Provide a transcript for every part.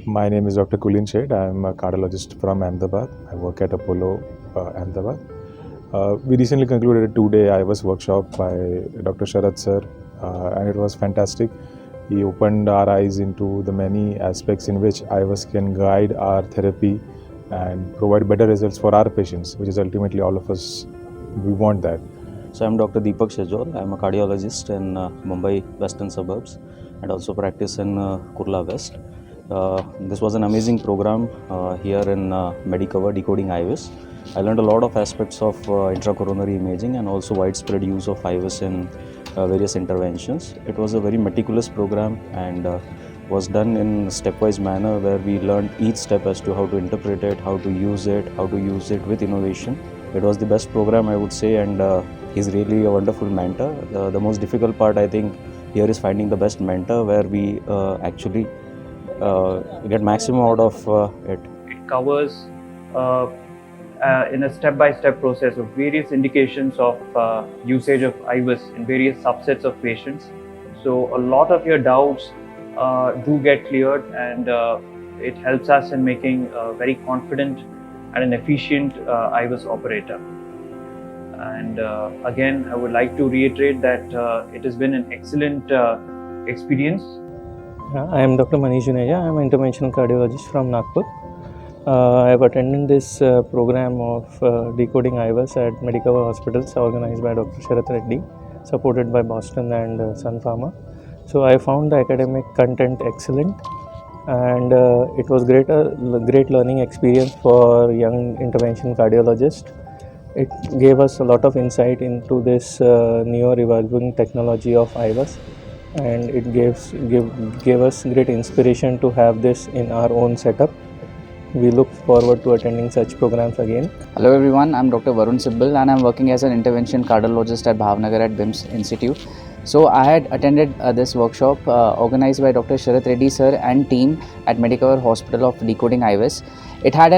My name is Dr. Kulin Sheth. I am a cardiologist from Ahmedabad. I work at Apollo, Ahmedabad. We recently concluded a 2-day IVUS workshop by Dr. Sharath sir, and it was fantastic. He opened our eyes into the many aspects in which IVUS can guide our therapy and provide better results for our patients, which is ultimately all of us, we want that. So I'm Dr. Deepak Shejol. I'm a cardiologist in Mumbai Western Suburbs and also practice in Kurla West. This was an amazing program here in Medicover, Decoding IVUS. I learned a lot of aspects of intracoronary imaging and also widespread use of IVUS in various interventions. It was a very meticulous program and was done in a stepwise manner where we learned each step as to how to interpret it, how to use it with innovation. It was the best program, I would say, and he's really a wonderful mentor. The most difficult part, I think, here is finding the best mentor where we actually get maximum out of it. It covers in a step-by-step process of various indications of usage of IVUS in various subsets of patients. So a lot of your doubts do get cleared, and it helps us in making a very confident and an efficient IVUS operator. And again, I would like to reiterate that it has been an excellent experience. I am Dr. Manish Juneja. I am an interventional cardiologist from Nagpur. I have attended this program of Decoding IVUS at Medicover hospitals organized by Dr. Sharath Reddy, supported by Boston and Sun Pharma. So I found the academic content excellent, and it was great learning experience for young intervention cardiologists. It gave us a lot of insight into this newer evolving technology of IVUS, and it gave us great inspiration to have this in our own setup. We look forward to attending such programs again. Hello everyone, I'm Dr. Varun Sibbil and I'm working as an intervention cardiologist at Bhavnagar at BIMS Institute. So I had attended this workshop organized by Dr. Sharath Reddy sir and team at Medicover Hospital of Decoding IVUS. It had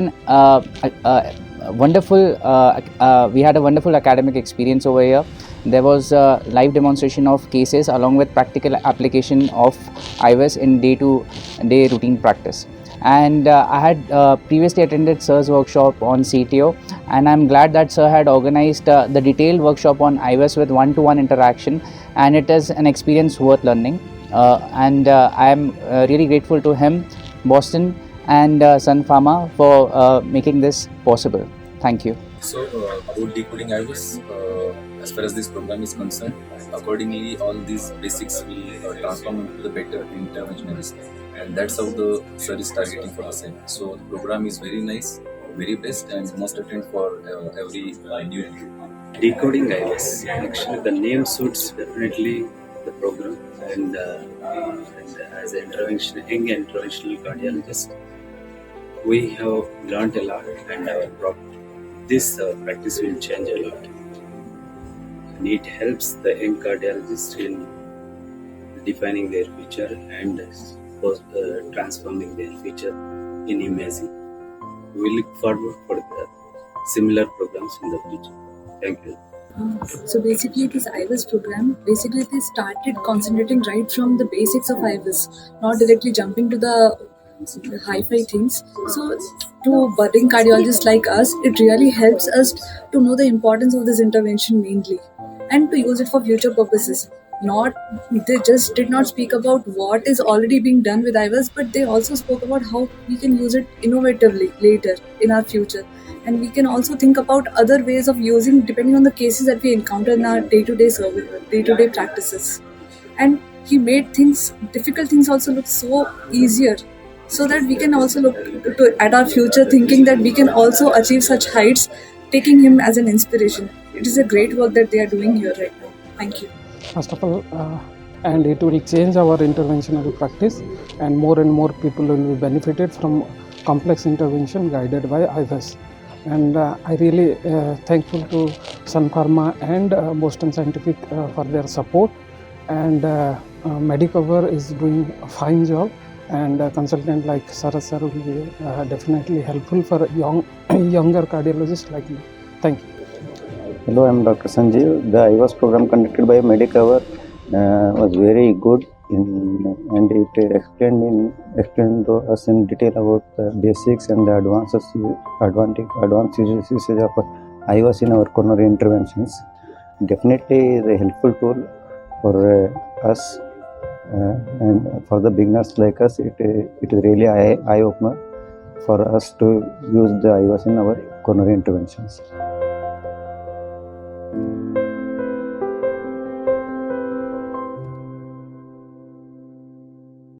we had a wonderful academic experience over here. There was a live demonstration of cases along with practical application of IVUS in day-to-day routine practice. And I had previously attended sir's workshop on CTO, and I'm glad that sir had organized the detailed workshop on IVUS with one-to-one interaction, and it is an experience worth learning. I am really grateful to him, Boston and Sun Pharma for making this possible. Thank you. So about decoding IVUS, as far as this program is concerned, accordingly all these basics will transform into the better interventionalist, and that's how the sir is targeting for the same. So the program is very nice, very best, and most attend for every new. Decoding IVUS. Actually, the name suits definitely the program, and as an young interventional cardiologist, we have learned a lot, and this practice will change a lot. And it helps the young cardiologist in defining their future and transforming their future in imaging. We look forward for the similar programs in the future. Thank you. So basically this IVUS program, they started concentrating right from the basics of IVUS, not directly jumping to the hi-fi things. So to budding cardiologists like us, it really helps us to know the importance of this intervention mainly, and to use it for future purposes. They just did not speak about what is already being done with IVUS, but they also spoke about how we can use it innovatively later in our future. And we can also think about other ways of using depending on the cases that we encounter in our day-to-day practices. And he made difficult things also look so easier, so that we can also look at our future thinking that we can also achieve such heights, taking him as an inspiration. It is a great work that they are doing here right now. Thank you. First of all, and it will change our interventional practice, and more people will be benefited from complex intervention guided by IVUS. And I really thankful to Sun Pharma and Boston Scientific for their support, and Medicover is doing a fine job, and a consultant like Sharath sir will be definitely helpful for younger cardiologists like me. Thank you. Hello, I am Dr. Sanjeev. The IVUS program conducted by Medicover was very good and it explained to us in detail about the basics and the advanced usage of IVUS in our coronary interventions. Definitely the helpful tool for us and for the beginners like us. It is really eye opener for us to use the IVUS in our coronary interventions.